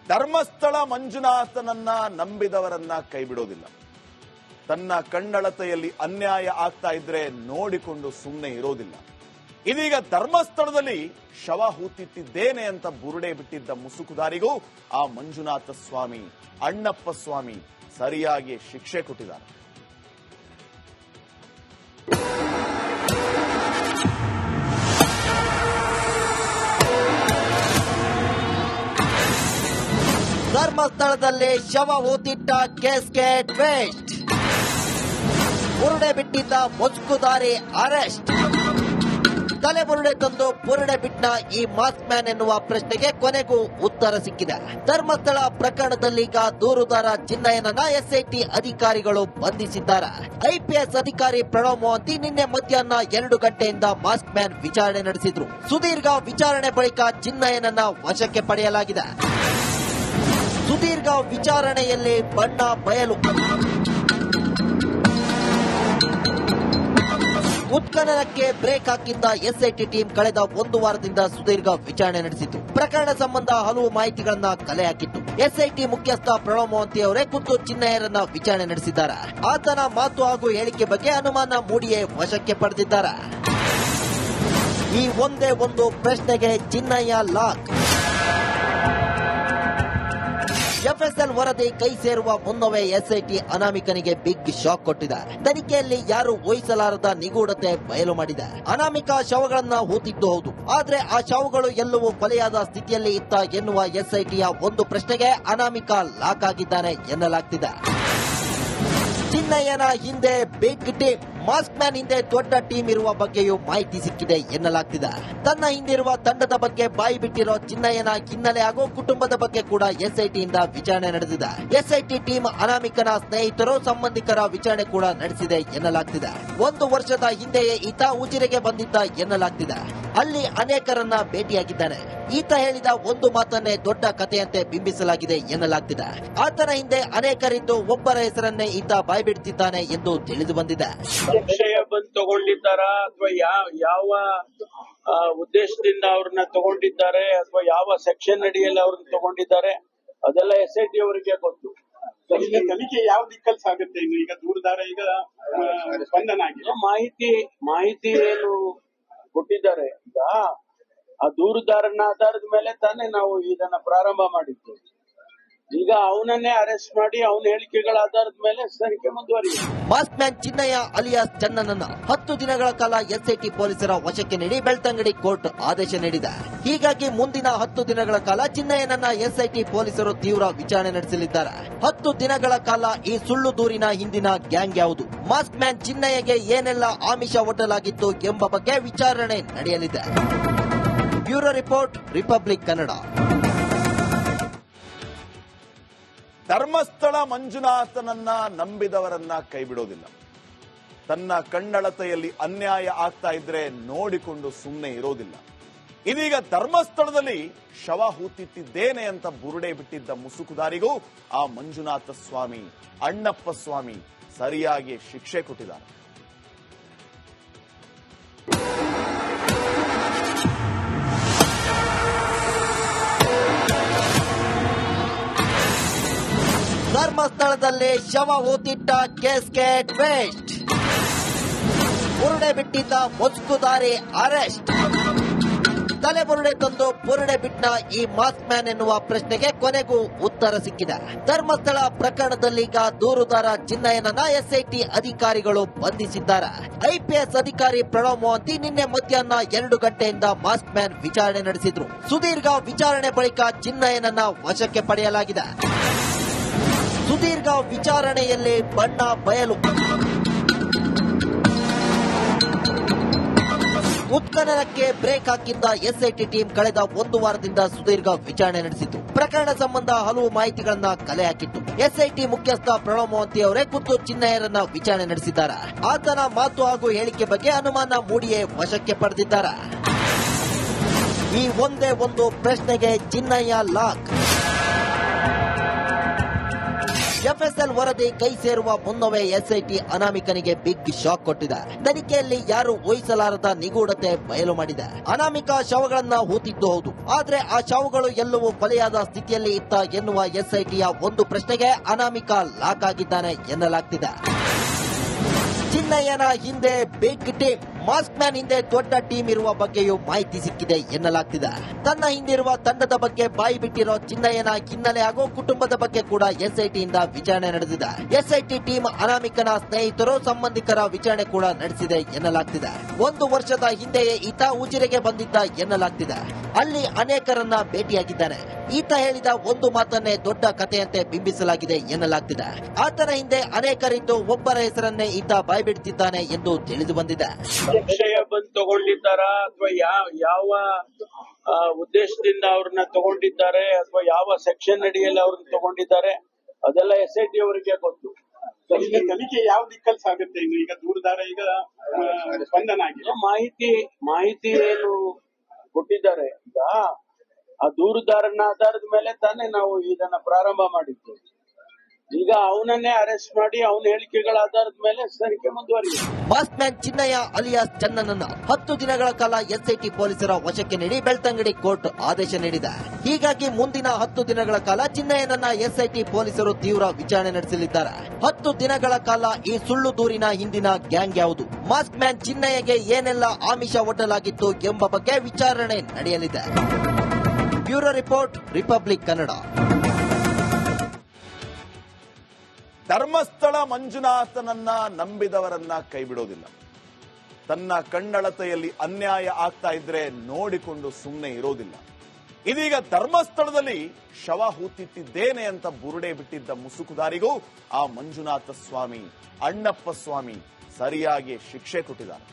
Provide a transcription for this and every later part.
ಧರ್ಮಸ್ಥಳ ಮಂಜುನಾಥನನ್ನ ನಂಬಿದವರನ್ನ ಕೈಬಿಡೋದಿಲ್ಲ. ತನ್ನ ಕಣ್ಣಳತೆಯಲ್ಲಿ ಅನ್ಯಾಯ ಆಗ್ತಾ ಇದ್ರೆ ನೋಡಿಕೊಂಡು ಸುಮ್ಮನೆ ಇರೋದಿಲ್ಲ. ಇದೀಗ ಧರ್ಮಸ್ಥಳದಲ್ಲಿ ಶವ ಹೂತಿಟ್ಟಿದ್ದೇನೆ ಅಂತ ಬುರುಡೆ ಬಿಟ್ಟಿದ್ದ ಮುಸುಕುದಾರಿಗೂ ಆ ಮಂಜುನಾಥ ಸ್ವಾಮಿ, ಅಣ್ಣಪ್ಪ ಸ್ವಾಮಿ ಸರಿಯಾಗಿ ಶಿಕ್ಷೆ ಕೊಟ್ಟಿದ್ದಾರೆ. ಧರ್ಮಸ್ಥಳದಲ್ಲಿ ಶವ ಹೂತಿಟ್ಟ ಕೇಸ್ಗೆ ಟ್ವಿಸ್ಟ್. ಬುರುಡೆ ಬಿಟ್ಟಿದ್ದ ಮುಸುಕುದಾರಿ ಅರೆಸ್ಟ್. ತಲೆಬುರುಡೆ ತಂದು ಬುರುಡೆ ಬಿಟ್ಟ ಈ ಮಾಸ್ಕ್ ಮ್ಯಾನ್ ಎನ್ನುವ ಪ್ರಶ್ನೆಗೆ ಕೊನೆಗೂ ಉತ್ತರ ಸಿಕ್ಕಿದೆ. ಧರ್ಮಸ್ಥಳ ಪ್ರಕರಣದಲ್ಲೀಗ ದೂರುದಾರ ಚಿನ್ನಯ್ಯನನ್ನ ಎಸ್ಐಟಿ ಅಧಿಕಾರಿಗಳು ಬಂಧಿಸಿದ್ದಾರೆ. ಐಪಿಎಸ್ ಅಧಿಕಾರಿ ಪ್ರಣವ್ ಮೊಹಂತಿ ನಿನ್ನೆ ಮಧ್ಯಾಹ್ನ 2 ಗಂಟೆಯಿಂದ ಮಾಸ್ಕ್ ಮ್ಯಾನ್ ವಿಚಾರಣೆ ನಡೆಸಿದ್ರು. ಸುದೀರ್ಘ ವಿಚಾರಣೆ ಬಳಿಕ ಚಿನ್ನಯ್ಯನನ್ನ ವಶಕ್ಕೆ ಪಡೆಯಲಾಗಿದೆ. ಸುದೀರ್ಘ ವಿಚಾರಣೆಯಲ್ಲಿ ಬಣ್ಣ ಬಯಲು. ಉತ್ಖನನಕ್ಕೆ ಬ್ರೇಕ್ ಹಾಕಿದ್ದ ಎಸ್ಐಟಿ ಟೀಮ್ ಕಳೆದ 1 ವಾರದಿಂದ ಸುದೀರ್ಘ ವಿಚಾರಣೆ ನಡೆಸಿತ್ತು. ಪ್ರಕರಣ ಸಂಬಂಧ ಹಲವು ಮಾಹಿತಿಗಳನ್ನ ಕಲೆ ಹಾಕಿತ್ತು. ಎಸ್ಐಟಿ ಮುಖ್ಯಸ್ಥ ಪ್ರಣವ್ ಮೊಹಂತಿ ಅವರೇ ಖುದ್ದು ಚಿನ್ನಯ್ಯರನ್ನ ವಿಚಾರಣೆ ನಡೆಸಿದ್ದಾರೆ. ಆತನ ಮಾತು ಹಾಗೂ ಹೇಳಿಕೆ ಬಗ್ಗೆ ಅನುಮಾನ ಮೂಡಿಯೇ ವಶಕ್ಕೆ ಪಡೆದಿದ್ದಾರೆ. ಈ ಒಂದೇ ಒಂದು ಪ್ರಶ್ನೆಗೆ ಚಿನ್ನಯ್ಯ ಲಾಕ್. ಎಫ್ಎಸ್ಎಲ್ ವರದಿ ಕೈ ಸೇರುವ ಮುನ್ನವೇ ಎಸ್ಐಟಿ ಅನಾಮಿಕನಿಗೆ ಬಿಗ್ ಶಾಕ್ ಕೊಟ್ಟಿದೆ. ತನಿಖೆಯಲ್ಲಿ ಯಾರು ಊಹಿಸಲಾರದ ನಿಗೂಢತೆ ಬಯಲು ಮಾಡಿದೆ. ಅನಾಮಿಕ ಶವಗಳನ್ನ ಹೂತಿದ್ದು ಹೌದು, ಆದ್ರೆ ಆ ಶವಗಳು ಎಲ್ಲವೂ ಕೊಲೆಯಾದ ಸ್ಥಿತಿಯಲ್ಲಿ ಇತ್ತ ಎನ್ನುವ ಎಸ್ಐಟಿಯ ಒಂದು ಪ್ರಶ್ನೆಗೆ ಅನಾಮಿಕ ಲಾಕ್ ಆಗಿದ್ದಾನೆ ಎನ್ನಲಾಗ್ತಿದೆ. ಚಿನ್ನಯ್ಯನ ಹಿಂದೆ ಬಿಗ್ ಟೀಮ್, ಮಾಸ್ಕ್ ಮ್ಯಾನ್ ಹಿಂದೆ ದೊಡ್ಡ ಟೀಮ್ ಇರುವ ಬಗ್ಗೆಯೂ ಮಾಹಿತಿ ಸಿಕ್ಕಿದೆ ಎನ್ನಲಾಗ್ತಿದೆ. ತನ್ನ ಹಿಂದಿರುವ ತಂಡದ ಬಗ್ಗೆ ಬಾಯಿ ಬಿಟ್ಟಿರೋ ಚಿನ್ನಯ್ಯನ ಹಿನ್ನೆಲೆ ಹಾಗೂ ಕುಟುಂಬದ ಬಗ್ಗೆ ಕೂಡ ಎಸ್ಐಟಿಯಿಂದ ವಿಚಾರಣೆ ನಡೆದಿದೆ. ಎಸ್ಐಟಿ ಟೀಮ್ ಅನಾಮಿಕನ ಸ್ನೇಹಿತರು, ಸಂಬಂಧಿಕರ ವಿಚಾರಣೆ ಕೂಡ ನಡೆಸಿದೆ ಎನ್ನಲಾಗ್ತಿದೆ. 1 ವರ್ಷದ ಹಿಂದೆಯೇ ಈತ ಉಜಿರೆಗೆ ಬಂದಿದ್ದ ಎನ್ನಲಾಗ್ತಿದೆ. ಅಲ್ಲಿ ಅನೇಕರನ್ನ ಭೇಟಿಯಾಗಿದ್ದಾನೆ. ಈತ ಹೇಳಿದ ಒಂದು ಮಾತನ್ನೇ ದೊಡ್ಡ ಕಥೆಯಂತೆ ಬಿಂಬಿಸಲಾಗಿದೆ ಎನ್ನಲಾಗ್ತಿದೆ. ಆತನ ಹಿಂದೆ ಅನೇಕರಿದ್ದು ಒಬ್ಬರ ಹೆಸರನ್ನೇ ಈತ ಬಾಯ್ಬಿಡ್ತಿದ್ದಾನೆ ಎಂದು ತಿಳಿದು ಬಂದಿದೆ. ವಿಷಯ ಬಂದು ತಗೊಂಡಿದ್ದಾರಾ ಅಥವಾ ಯಾವ ಉದ್ದೇಶದಿಂದ ಅವ್ರನ್ನ ತಗೊಂಡಿದ್ದಾರೆ ಅಥವಾ ಯಾವ ಸೆಕ್ಷನ್ ಅಡಿಯಲ್ಲಿ ಅವ್ರನ್ನ ತಗೊಂಡಿದ್ದಾರೆ ಅದೆಲ್ಲ ಎಸ್ಐಟಿ ಅವರಿಗೆ ಗೊತ್ತು. ತನಿಖೆ ಯಾವ ದಿಕ್ಕಲ್ಲಿ ಸಾಗುತ್ತೆ? ಇನ್ನು ಈಗ ದೂರದಾರ ಈಗ ಬಂಧನ ಆಗಿದೆ. ಮಾಹಿತಿ ಏನು ಕೊಟ್ಟಿದ್ದಾರೆ, ಈಗ ಆ ದೂರುದಾರನ ಆಧಾರದ ಮೇಲೆ ತಾನೇ ನಾವು ಇದನ್ನ ಪ್ರಾರಂಭ ಮಾಡಿದ್ದು. ಈಗ ಅವನನ್ನೇ ಅರೆಸ್ಟ್ ಮಾಡಿ ಅವನ ಹೇಳಿಕೆಗಳ ಆಧಾರದ ಮೇಲೆ ತನಿಖೆ ಮುಂದುವರಿಯುತ್ತೆ. ಮಾಸ್ಕ್ ಮ್ಯಾನ್ ಚಿನ್ನಯ್ಯ ಅಲಿಯಾಸ್ ಚನ್ನನನ್ನ 10 ದಿನಗಳ ಕಾಲ ಎಸ್ಐಟಿ ಪೊಲೀಸರ ವಶಕ್ಕೆ ನೀಡಿ ಬೆಳ್ತಂಗಡಿ ಕೋರ್ಟ್ ಆದೇಶ ನೀಡಿದೆ. ಹೀಗಾಗಿ ಮುಂದಿನ 10 ದಿನಗಳ ಕಾಲ ಚಿನ್ನಯ್ಯನನ್ನ ಎಸ್ಐಟಿ ಪೊಲೀಸರು ತೀವ್ರ ವಿಚಾರಣೆ ನಡೆಸಲಿದ್ದಾರೆ. 10 ದಿನಗಳ ಕಾಲ ಈ ಸುಳ್ಳು ದೂರಿನ ಹಿಂದಿನ ಗ್ಯಾಂಗ್ ಯಾವುದು, ಮಾಸ್ಕ್ ಮ್ಯಾನ್ ಚಿನ್ನಯ್ಯಗೆ ಏನೆಲ್ಲ ಆಮಿಷ ಒಡ್ಡಲಾಗಿತ್ತು ಎಂಬ ಬಗ್ಗೆ ವಿಚಾರಣೆ ನಡೆಯಲಿದೆ. Bureau report, republic Kannada. Dharmasthala ಮಂಜುನಾಥನನ್ನ ನಂಬಿದವರನ್ನ ಕೈಬಿಡೋದಿಲ್ಲ. ತನ್ನ ಕಣ್ಣಳತೆಯಲ್ಲಿ ಅನ್ಯಾಯ ಆಗ್ತಾ ಇದ್ರೆ ನೋಡಿಕೊಂಡು ಸುಮ್ಮನೆ ಇರೋದಿಲ್ಲ. ಇದೀಗ ಧರ್ಮಸ್ಥಳದಲ್ಲಿ ಶವ ಹೂತಿಟ್ಟಿದ್ದೇನೆ ಅಂತ ಬುರುಡೆ ಬಿಟ್ಟಿದ್ದ ಮುಸುಕುದಾರಿಗೂ ಆ ಮಂಜುನಾಥ ಸ್ವಾಮಿ, ಅಣ್ಣಪ್ಪ ಸ್ವಾಮಿ ಸರಿಯಾಗಿ ಶಿಕ್ಷೆ ಕೊಟ್ಟಿದ್ದಾರೆ. ಧರ್ಮಸ್ಥಳದಲ್ಲಿ ಶವ ಹೂತಿಟ್ಟ ಕೇಸ್ಗೆ ಟ್ವಿಸ್ಟ್. ಬುರುಡೆ ಬಿಟ್ಟಿದ್ದ ಮುಸುಕುದಾರಿ ಅರೆಸ್ಟ್. ತಲೆಬುರುಡೆ ತಂದು ಬುರುಡೆ ಬಿಟ್ಟ ಈ ಮಾಸ್ಕ್ ಮ್ಯಾನ್ ಎನ್ನುವ ಪ್ರಶ್ನೆಗೆ ಕೊನೆಗೂ ಉತ್ತರ ಸಿಕ್ಕಿದೆ. ಧರ್ಮಸ್ಥಳ ಪ್ರಕರಣದಲ್ಲೀಗ ದೂರುದಾರ ಚಿನ್ನಯ್ಯನನ್ನ ಎಸ್ಐಟಿ ಅಧಿಕಾರಿಗಳು ಬಂಧಿಸಿದ್ದಾರೆ. ಐಪಿಎಸ್ ಅಧಿಕಾರಿ ಪ್ರಣವ್ ಮೊಹಂತಿ ನಿನ್ನೆ ಮಧ್ಯಾಹ್ನ 2 ಗಂಟೆಯಿಂದ ಮಾಸ್ಕ್ ಮ್ಯಾನ್ ವಿಚಾರಣೆ ನಡೆಸಿದ್ರು. ಸುದೀರ್ಘ ವಿಚಾರಣೆ ಬಳಿಕ ಚಿನ್ನಯ್ಯನನ್ನ ವಶಕ್ಕೆ ಪಡೆಯಲಾಗಿದೆ. ಸುದೀರ್ಘ ವಿಚಾರಣೆಯಲ್ಲಿ ಬಣ್ಣ ಬಯಲು. ಉತ್ಖನನಕ್ಕೆ ಬ್ರೇಕ್ ಹಾಕಿದ್ದ ಎಸ್ಐಟಿ ಟೀಮ್ ಕಳೆದ 1 ವಾರದಿಂದ ಸುದೀರ್ಘ ವಿಚಾರಣೆ ನಡೆಸಿತ್ತು. ಪ್ರಕರಣ ಸಂಬಂಧ ಹಲವು ಮಾಹಿತಿಗಳನ್ನ ಕಲೆ ಹಾಕಿತ್ತು. ಎಸ್ಐಟಿ ಮುಖ್ಯಸ್ಥ ಪ್ರಣವ್ ಮೊಹಂತಿ ಅವರೇ ಖುದ್ದು ಚಿನ್ನಯ್ಯರನ್ನ ವಿಚಾರಣೆ ನಡೆಸಿದ್ದಾರೆ. ಆತನ ಮಾತು ಹಾಗೂ ಹೇಳಿಕೆ ಬಗ್ಗೆ ಅನುಮಾನ ಮೂಡಿಯೇ ವಶಕ್ಕೆ ಪಡೆದಿದ್ದಾರೆ. ಈ ಒಂದೇ ಒಂದು ಪ್ರಶ್ನೆಗೆ ಚಿನ್ನಯ್ಯ ಲಾಕ್. ಎಫ್ಎಸ್ಎಲ್ ವರದಿ ಕೈ ಸೇರುವ ಮುನ್ನವೇ ಎಸ್ಐಟಿ ಅನಾಮಿಕನಿಗೆ ಬಿಗ್ ಶಾಕ್ ಕೊಟ್ಟಿದೆ. ತನಿಖೆಯಲ್ಲಿ ಯಾರು ಊಹಿಸಲಾರದ ನಿಗೂಢತೆ ಬಯಲು ಮಾಡಿದೆ. ಅನಾಮಿಕ ಶವಗಳನ್ನ ಹೂತಿದ್ದು ಹೌದು, ಆದ್ರೆ ಆ ಶವಗಳು ಎಲ್ಲವೂ ಕೊಲೆಯಾದ ಸ್ಥಿತಿಯಲ್ಲಿ ಇತ್ತ ಎನ್ನುವ ಎಸ್ಐಟಿಯ ಒಂದು ಪ್ರಶ್ನೆಗೆ ಅನಾಮಿಕ ಲಾಕ್ ಆಗಿದ್ದಾನೆ ಎನ್ನಲಾಗ್ತಿದೆ. ಚಿನ್ನಯ್ಯನ ಹಿಂದೆ ಬಿಗ್ ಟೀಮ್, ಮಾಸ್ಕ್ ಮ್ಯಾನ್ ಹಿಂದೆ ದೊಡ್ಡ ಟೀಮ್ ಇರುವ ಬಗ್ಗೆಯೂ ಮಾಹಿತಿ ಸಿಕ್ಕಿದೆ ಎನ್ನಲಾಗ್ತಿದೆ. ತನ್ನ ಹಿಂದಿರುವ ತಂಡದ ಬಗ್ಗೆ ಬಾಯಿ ಬಿಟ್ಟಿರೋ ಚಿನ್ನಯ್ಯನ ಹಿನ್ನೆಲೆ ಹಾಗೂ ಕುಟುಂಬದ ಬಗ್ಗೆ ಕೂಡ ಎಸ್ಐಟಿಯಿಂದ ವಿಚಾರಣೆ ನಡೆದಿದೆ. ಎಸ್ಐಟಿ ಟೀಮ್ ಅನಾಮಿಕನ ಸ್ನೇಹಿತರು, ಸಂಬಂಧಿಕರ ವಿಚಾರಣೆ ಕೂಡ ನಡೆಸಿದೆ ಎನ್ನಲಾಗ್ತಿದೆ. 1 ವರ್ಷದ ಹಿಂದೆಯೇ ಈತ ಉಜಿರೆಗೆ ಬಂದಿದ್ದ ಎನ್ನಲಾಗ್ತಿದೆ. ಅಲ್ಲಿ ಅನೇಕರನ್ನ ಭೇಟಿಯಾಗಿದ್ದಾನೆ. ಈತ ಹೇಳಿದ ಒಂದು ಮಾತನ್ನೇ ದೊಡ್ಡ ಕಥೆಯಂತೆ ಬಿಂಬಿಸಲಾಗಿದೆ ಎನ್ನಲಾಗ್ತಿದೆ. ಆತನ ಹಿಂದೆ ಅನೇಕರಿದ್ದು ಒಬ್ಬರ ಹೆಸರನ್ನೇ ಈತ ಬಾಯ್ಬಿಡ್ತಿದ್ದಾನೆ ಎಂದು ತಿಳಿದು ಬಂದಿದೆ. ವಿಷಯ ಬಂದು ತಗೊಂಡಿದ್ದಾರಾ ಅಥವಾ ಯಾವ ಉದ್ದೇಶದಿಂದ ಅವ್ರನ್ನ ತಗೊಂಡಿದ್ದಾರೆ ಅಥವಾ ಯಾವ ಸೆಕ್ಷನ್ ಅಡಿಯಲ್ಲಿ ಅವ್ರನ್ನ ತಗೊಂಡಿದ್ದಾರೆ ಅದೆಲ್ಲ SIT ಅವರಿಗೆ ಗೊತ್ತು. ಈಗ ತನಿಖೆ ಯಾವ ದಿಕ್ಕಲ್ಲಿ ಸಾಗುತ್ತೆ? ಇನ್ನು ಈಗ ದೂರದಾರ ಈಗ ಬಂಧನ ಆಗಿದೆ. ಮಾಹಿತಿ ಏನು ಕೊಟ್ಟಿದ್ದಾರೆ ಈಗ ಆ ದೂರುದಾರನ ಆಧಾರದ ಮೇಲೆ ತಾನೇ ನಾವು ಇದನ್ನ ಪ್ರಾರಂಭ ಮಾಡಿದ್ದು. ಈಗ ಅವನನ್ನೇ ಅರೆಸ್ಟ್ ಮಾಡಿ ಅವನ ಹೇಳಿಕೆಗಳ ಆಧಾರದ ಮೇಲೆ ತನಿಖೆ ಮುಂದುವರಿದೆ. ಮಾಸ್ಕ್ ಮ್ಯಾನ್ ಚಿನ್ನಯ್ಯ ಅಲಿಯಾಸ್ ಚನ್ನನನ್ನ 10 ದಿನಗಳ ಕಾಲ ಎಸ್ಐಟಿ ಪೊಲೀಸರ ವಶಕ್ಕೆ ನೀಡಿ ಬೆಳ್ತಂಗಡಿ ಕೋರ್ಟ್ ಆದೇಶ ನೀಡಿದೆ. ಹೀಗಾಗಿ ಮುಂದಿನ 10 ದಿನಗಳ ಕಾಲ ಚಿನ್ನಯ್ಯನನ್ನ ಎಸ್ಐಟಿ ಪೊಲೀಸರು ತೀವ್ರ ವಿಚಾರಣೆ ನಡೆಸಲಿದ್ದಾರೆ. 10 ದಿನಗಳ ಕಾಲ ಈ ಸುಳ್ಳು ದೂರಿನ ಹಿಂದಿನ ಗ್ಯಾಂಗ್ ಯಾವುದು, ಮಾಸ್ಕ್ ಮ್ಯಾನ್ ಚಿನ್ನಯ್ಯಗೆ ಏನೆಲ್ಲ ಆಮಿಷ ಒಡ್ಡಲಾಗಿತ್ತು ಎಂಬ ಬಗ್ಗೆ ವಿಚಾರಣೆ ನಡೆಯಲಿದೆ. Bureau report, republic Kannada. Dharmasthala ಮಂಜುನಾಥನನ್ನ ನಂಬಿದವರನ್ನ ಕೈಬಿಡೋದಿಲ್ಲ. ತನ್ನ ಕಣ್ಣಳತೆಯಲ್ಲಿ ಅನ್ಯಾಯ ಆಗ್ತಾ ಇದ್ರೆ ನೋಡಿಕೊಂಡು ಸುಮ್ಮನೆ ಇರೋದಿಲ್ಲ. ಇದೀಗ ಧರ್ಮಸ್ಥಳದಲ್ಲಿ ಶವ ಹೂತಿಟ್ಟಿದ್ದೇನೆ ಅಂತ ಬುರುಡೆ ಬಿಟ್ಟಿದ್ದ ಮುಸುಕುದಾರಿಗೂ ಆ ಮಂಜುನಾಥ ಸ್ವಾಮಿ, ಅಣ್ಣಪ್ಪ ಸ್ವಾಮಿ ಸರಿಯಾಗಿ ಶಿಕ್ಷೆ ಕೊಟ್ಟಿದ್ದಾರೆ.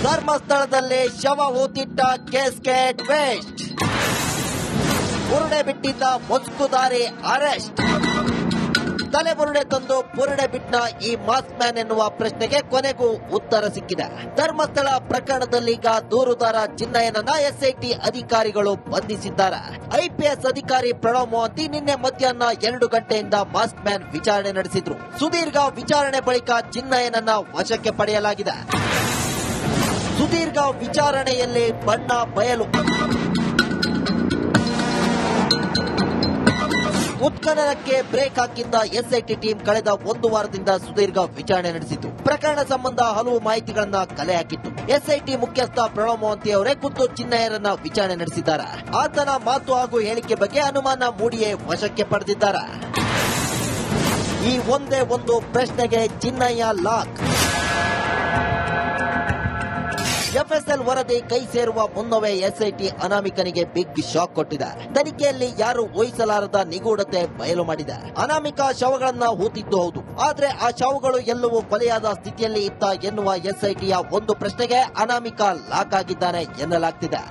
ಧರ್ಮಸ್ಥಳದಲ್ಲಿ ಶವ ಹೂತಿಟ್ಟ ಕೇಸ್ಗೆಟ್ ವೇಸ್ಟ್, ಬುರುಡೆ ಬಿಟ್ಟಿದ್ದ ಮುಸುಕುದಾರಿ ಅರೆಸ್ಟ್. ತಲೆಬುರುಡೆ ತಂದು ಬುರುಡೆ ಬಿಟ್ಟ ಈ ಮಾಸ್ಕ್ ಮ್ಯಾನ್ ಎನ್ನುವ ಪ್ರಶ್ನೆಗೆ ಕೊನೆಗೂ ಉತ್ತರ ಸಿಕ್ಕಿದೆ. ಧರ್ಮಸ್ಥಳ ಪ್ರಕರಣದಲ್ಲೀಗ ದೂರುದಾರ ಚಿನ್ನಯ್ಯನನ್ನ ಎಸ್ಐಟಿ ಅಧಿಕಾರಿಗಳು ಬಂಧಿಸಿದ್ದಾರೆ. IPS ಅಧಿಕಾರಿ ಪ್ರಣವ್ ಮೊಹಂತಿ ನಿನ್ನೆ ಮಧ್ಯಾಹ್ನ 2 ಗಂಟೆಯಿಂದ ಮಾಸ್ಕ್ ಮ್ಯಾನ್ ವಿಚಾರಣೆ ನಡೆಸಿದ್ರು. ಸುದೀರ್ಘ ವಿಚಾರಣೆ ಬಳಿಕ ಚಿನ್ನಯ್ಯನನ್ನ ವಶಕ್ಕೆ ಪಡೆಯಲಾಗಿದೆ. ಸುದೀರ್ಘ ವಿಚಾರಣೆಯಲ್ಲಿ ಬಣ್ಣ ಬಯಲು. ಉತ್ಖನನಕ್ಕೆ ಬ್ರೇಕ್ ಹಾಕಿದ್ದ ಎಸ್ಐಟಿ ಟೀಮ್ ಕಳೆದ 1 ವಾರದಿಂದ ಸುದೀರ್ಘ ವಿಚಾರಣೆ ನಡೆಸಿತು. ಪ್ರಕರಣ ಸಂಬಂಧ ಹಲವು ಮಾಹಿತಿಗಳನ್ನ ಕಲೆ ಹಾಕಿತ್ತು. ಎಸ್ಐಟಿ ಮುಖ್ಯಸ್ಥ ಪ್ರಣವ್ ಮೊಹಂತಿ ಅವರೇ ಖುದ್ದು ಚಿನ್ನಯ್ಯನನ್ನ ವಿಚಾರಣೆ ನಡೆಸಿದ್ದಾರೆ. ಆತನ ಮಾತು ಹಾಗೂ ಹೇಳಿಕೆ ಬಗ್ಗೆ ಅನುಮಾನ ಮೂಡಿಯೇ ವಶಕ್ಕೆ ಪಡೆದಿದ್ದಾರೆ. ಈ ಒಂದೇ ಒಂದು ಪ್ರಶ್ನೆಗೆ ಚಿನ್ನಯ್ಯ ಲಾಕ್. ಎಫ್ಎಸ್ಎಲ್ ವರದಿ ಕೈ ಸೇರುವ ಮುನ್ನವೇ ಎಸ್ಐಟಿ ಅನಾಮಿಕನಿಗೆ ಬಿಗ್ ಶಾಕ್ ಕೊಟ್ಟಿದೆ. ತನಿಖೆಯಲ್ಲಿ ಯಾರು ಊಹಿಸಲಾರದ ನಿಗೂಢತೆ ಬಯಲು ಮಾಡಿದೆ. ಅನಾಮಿಕ ಶವಗಳನ್ನ ಹೂತಿದ್ದು ಹೌದು, ಆದ್ರೆ ಆ ಶವಗಳು ಎಲ್ಲವೂ ಕೊಲೆಯಾದ ಸ್ಥಿತಿಯಲ್ಲಿ ಇತ್ತ ಎನ್ನುವ ಎಸ್ಐಟಿಯ ಒಂದು ಪ್ರಶ್ನೆಗೆ ಅನಾಮಿಕ ಲಾಕ್ ಆಗಿದ್ದಾನೆ ಎನ್ನಲಾಗ್ತಿದೆ.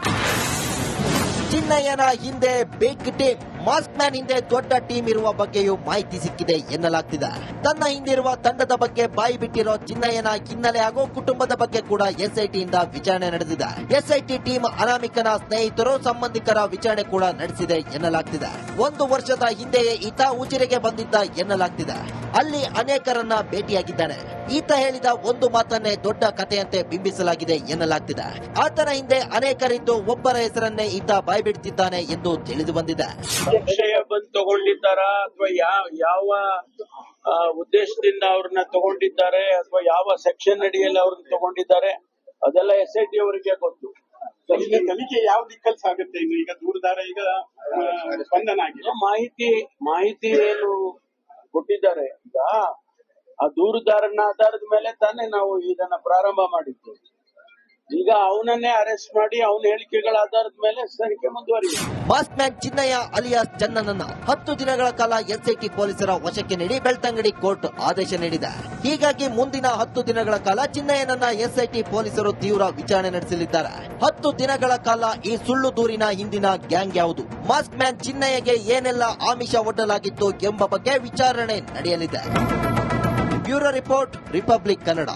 ಚಿನ್ನಯ್ಯನ ಹಿಂದೆ ಬಿಗ್ ಟೀಮ್, ಮಾಸ್ಕ್ ಮ್ಯಾನ್ ಹಿಂದೆ ದೊಡ್ಡ ಟೀಮ್ ಇರುವ ಬಗ್ಗೆಯೂ ಮಾಹಿತಿ ಸಿಕ್ಕಿದೆ ಎನ್ನಲಾಗ್ತಿದೆ. ತನ್ನ ಹಿಂದಿರುವ ತಂಡದ ಬಗ್ಗೆ ಬಾಯಿ ಬಿಟ್ಟಿರೋ ಚಿನ್ನಯ್ಯನ ಹಿನ್ನೆಲೆ ಹಾಗೂ ಕುಟುಂಬದ ಬಗ್ಗೆ ಕೂಡ ಎಸ್ಐಟಿಯಿಂದ ವಿಚಾರಣೆ ನಡೆದಿದೆ. ಎಸ್ಐಟಿ ಟೀಮ್ ಅನಾಮಿಕನ ಸ್ನೇಹಿತರು, ಸಂಬಂಧಿಕರ ವಿಚಾರಣೆ ಕೂಡ ನಡೆಸಿದೆ ಎನ್ನಲಾಗ್ತಿದೆ. 1 ವರ್ಷದ ಹಿಂದೆಯೇ ಈತ ಉಜಿರೆಗೆ ಬಂದಿದ್ದ ಎನ್ನಲಾಗ್ತಿದೆ. ಅಲ್ಲಿ ಅನೇಕರನ್ನ ಭೇಟಿಯಾಗಿದ್ದಾನೆ. ಈತ ಹೇಳಿದ ಒಂದು ಮಾತನ್ನೇ ದೊಡ್ಡ ಕಥೆಯಂತೆ ಬಿಂಬಿಸಲಾಗಿದೆ ಎನ್ನಲಾಗ್ತಿದೆ. ಆತನ ಹಿಂದೆ ಅನೇಕರಿದ್ದು ಒಬ್ಬರ ಹೆಸರನ್ನೇ ಈತ ಬಾಯ್ಬಿಡ್ತಿದ್ದಾನೆ ಎಂದು ತಿಳಿದು ಬಂದಿದೆ. ವಿಷಯ ಬಂದು ತಗೊಂಡಿದ್ದಾರಾ ಅಥವಾ ಯಾವ ಉದ್ದೇಶದಿಂದ ಅವ್ರನ್ನ ತಗೊಂಡಿದ್ದಾರೆ ಅಥವಾ ಯಾವ ಸೆಕ್ಷನ್ ಅಡಿಯಲ್ಲಿ ಅವ್ರನ್ನ ತಗೊಂಡಿದ್ದಾರೆ ಅದೆಲ್ಲ SIT ಅವರಿಗೆ ಗೊತ್ತು. ಈಗ ತನಿಖೆ ಯಾವ ದಿಕ್ಕಲ್ಲಿ ಸಾಗುತ್ತೆ? ಇನ್ನು ಈಗ ದೂರದಾರ ಈಗ ಬಂಧನ ಆಗಿದೆ. ಮಾಹಿತಿ ಏನು ಕೊಟ್ಟಿದ್ದಾರೆ ಈಗ ಆ ದೂರುದಾರನ ಆಧಾರದ ಮೇಲೆ ತಾನೇ ನಾವು ಇದನ್ನ ಪ್ರಾರಂಭ ಮಾಡಿದ್ದು. ಈಗ ಅವನನ್ನೇ ಅರೆಸ್ಟ್ ಮಾಡಿ ಅವನ ಹೇಳಿಕೆಗಳ ಆಧಾರದ ಮೇಲೆ ತನಿಖೆ ಮುಂದುವರಿದೆ. ಮಾಸ್ಕ್ ಮ್ಯಾನ್ ಚಿನ್ನಯ್ಯ ಅಲಿಯಾಸ್ ಚನ್ನನನ್ನ 10 ದಿನಗಳ ಕಾಲ ಎಸ್ಐಟಿ ಪೊಲೀಸರ ವಶಕ್ಕೆ ನೀಡಿ ಬೆಳ್ತಂಗಡಿ ಕೋರ್ಟ್ ಆದೇಶ ನೀಡಿದೆ. ಹೀಗಾಗಿ ಮುಂದಿನ 10 ದಿನಗಳ ಕಾಲ ಚಿನ್ನಯ್ಯನನ್ನ ಎಸ್ಐಟಿ ಪೊಲೀಸರು ತೀವ್ರ ವಿಚಾರಣೆ ನಡೆಸಲಿದ್ದಾರೆ. 10 ದಿನಗಳ ಕಾಲ ಈ ಸುಳ್ಳು ದೂರಿನ ಹಿಂದಿನ ಗ್ಯಾಂಗ್ ಯಾವುದು, ಮಾಸ್ಕ್ ಮ್ಯಾನ್ ಚಿನ್ನಯ್ಯಗೆ ಏನೆಲ್ಲ ಆಮಿಷ ಒಡ್ಡಲಾಗಿತ್ತು ಎಂಬ ಬಗ್ಗೆ ವಿಚಾರಣೆ ನಡೆಯಲಿದೆ. Bureau report, republic Kannada.